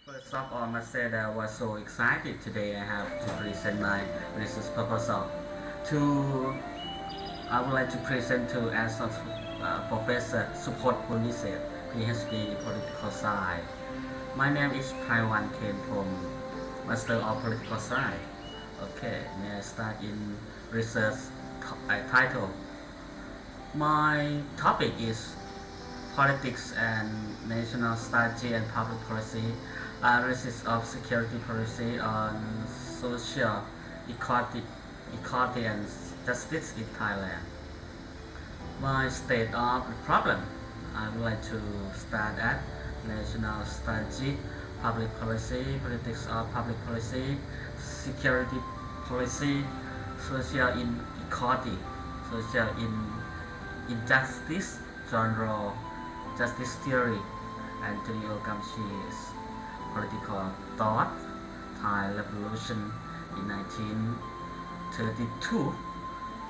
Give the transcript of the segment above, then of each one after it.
First of all, I must say that I was so excited today. I have to present my research proposal. To I would like to present to as of Professor Support Puniset, PhD Political Science. My name is Taiwan came from Master of Political Science. Okay, may I start in research title. My topic is politics and national strategy and public policy, analysis of security policy on social equality and justice in Thailand. My state of the problem, I would like to start at national strategy, public policy, politics of public policy, security policy, social inequality, social injustice, genre, justice theory, and Antonio Gramsci's political thought, Thai revolution in 1932,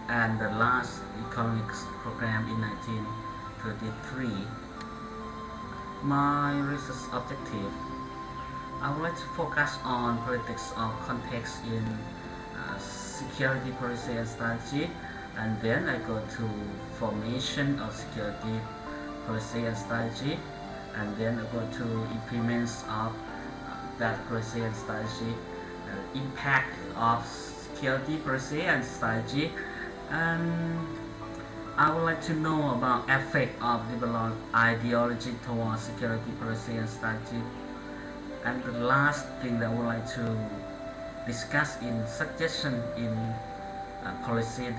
and the last economics program in 1933. My research objective, I would like to focus on politics of context in security policy and strategy, and then I go to formation of security policy and strategy, and then I go to implements of that policy and strategy, impact of security policy and strategy, and I would like to know about effect of liberal ideology towards security policy and strategy. And the last thing that I would like to discuss in suggestion in this policy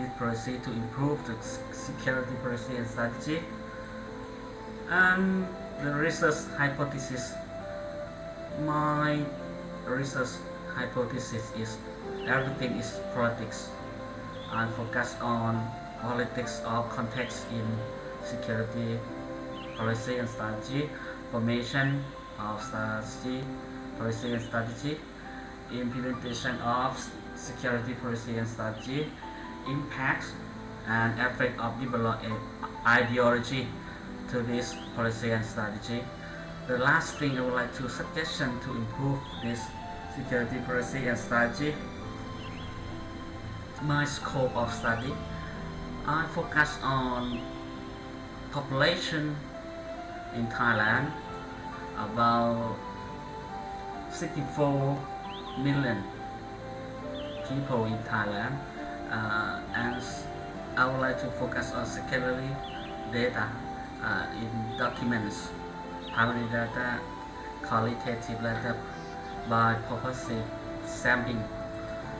to improve the security policy and strategy. And the research hypothesis. My research hypothesis is everything is politics. I focus on politics of context in security policy and strategy, formation of strategy, policy and strategy, implementation of security policy and strategy, impacts and effect of liberal ideology to this policy and strategy. The last thing I would like to suggestion to improve this security policy and strategy. My scope of study, I focus on population in Thailand, about 64 million people in Thailand, and I would like to focus on security data in documents, primary data, qualitative data by purposive sampling,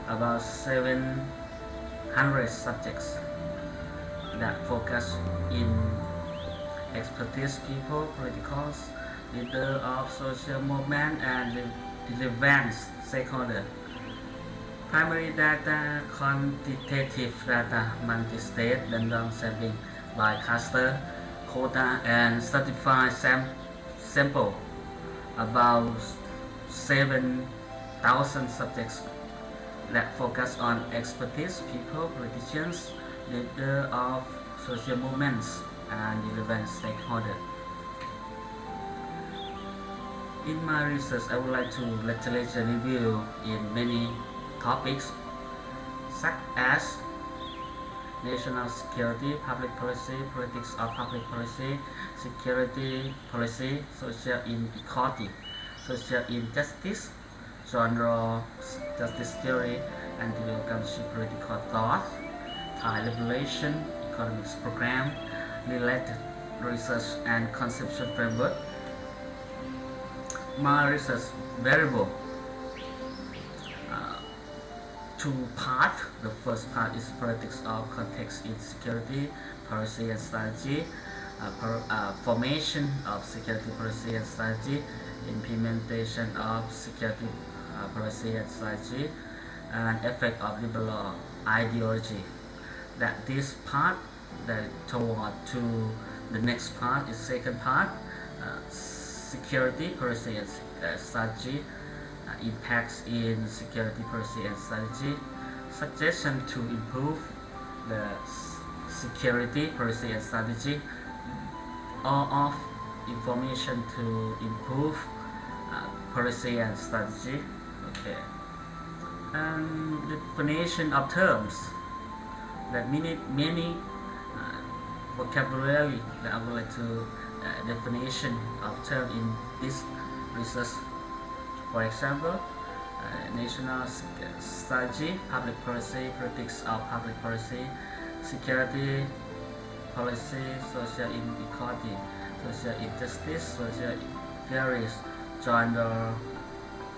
about 700 subjects that focus in expertise people, politicals, leader of social movement, and relevant stakeholder. Primary data, quantitative data, multi-state random sampling by cluster, quota, and certified sample, about 7,000 subjects that focus on expertise people, politicians, leader of social movements, and relevant stakeholder. In my research, I would like to literature review in many topics such as national security, public policy, politics of public policy, security policy, social inequality, social injustice, genre, justice theory, and Gramsci political thought, Thai revolution, economics program, related research and conceptual framework. My research variable, two parts. The first part is politics of context in security policy and strategy, formation of security policy and strategy, implementation of security policy and strategy, and effect of liberal ideology. That this part that toward to the next part is second part, security policy and strategy, impacts in security policy and strategy, suggestion to improve the security policy and strategy, all of information to improve policy and strategy. Okay. And definition of terms. That many vocabulary that I would like to definition of term in this research. For example, national strategy, public policy, politics of public policy, security policy, social inequality, social injustice, social theories, gender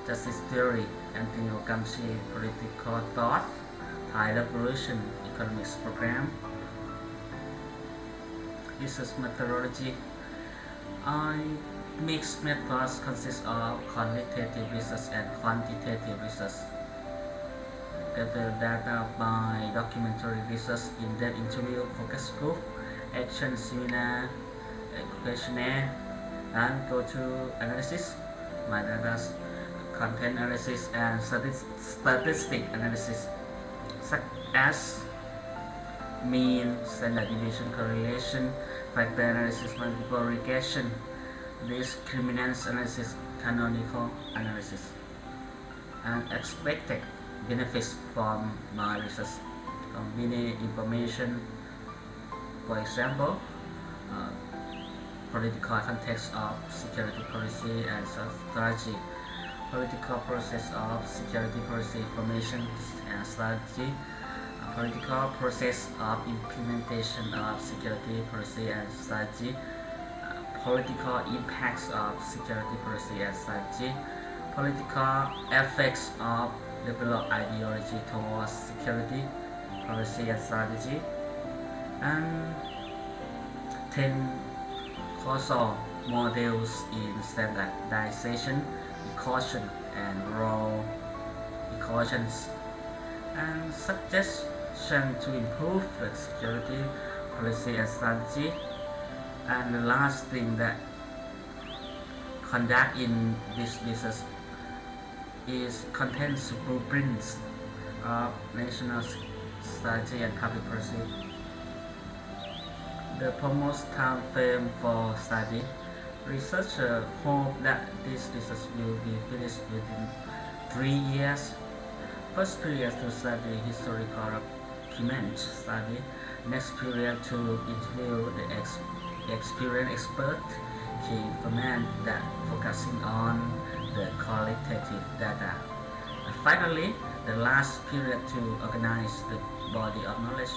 justice theory, Antonio Gramsci, political thought, Thai revolution, economics program, research methodology. Mixed methods consist of qualitative research and quantitative research. Gather data by documentary research, in-depth interview, focus group, action seminar, questionnaire, and go-to analysis. My data content analysis and statistic analysis, such as mean, standard deviation, correlation, factor analysis, multiple regression, discriminant analysis, canonical analysis, and expected benefits from my research. Combine information, for example, political context of security policy and strategy, political process of security policy formation and strategy, political process of implementation of security policy and strategy, political impacts of security policy and strategy, political effects of developed ideology towards security policy and strategy, and 10 causal models in standardization, equation, and role equations, and suggestion to improve the security policy and strategy. And the last thing that conduct in this business is contains blueprints of national strategy and public policy. The proposed time frame for study. Researchers hope that this research will be finished within 3 years. First period to study historical documents study. Next period to interview the experienced expert, key information that focusing on the qualitative data. And finally, the last period to organize the body of knowledge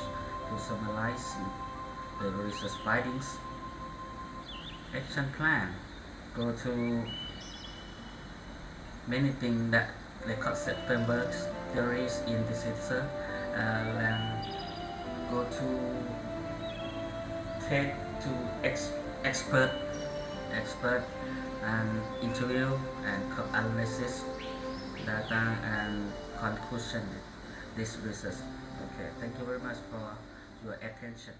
to summarize the research findings. Action plan. Go to many things that the concept frameworks, theories in this research, and go to take to expert and interview and analysis data and conclusion this research. Okay, thank you very much for your attention.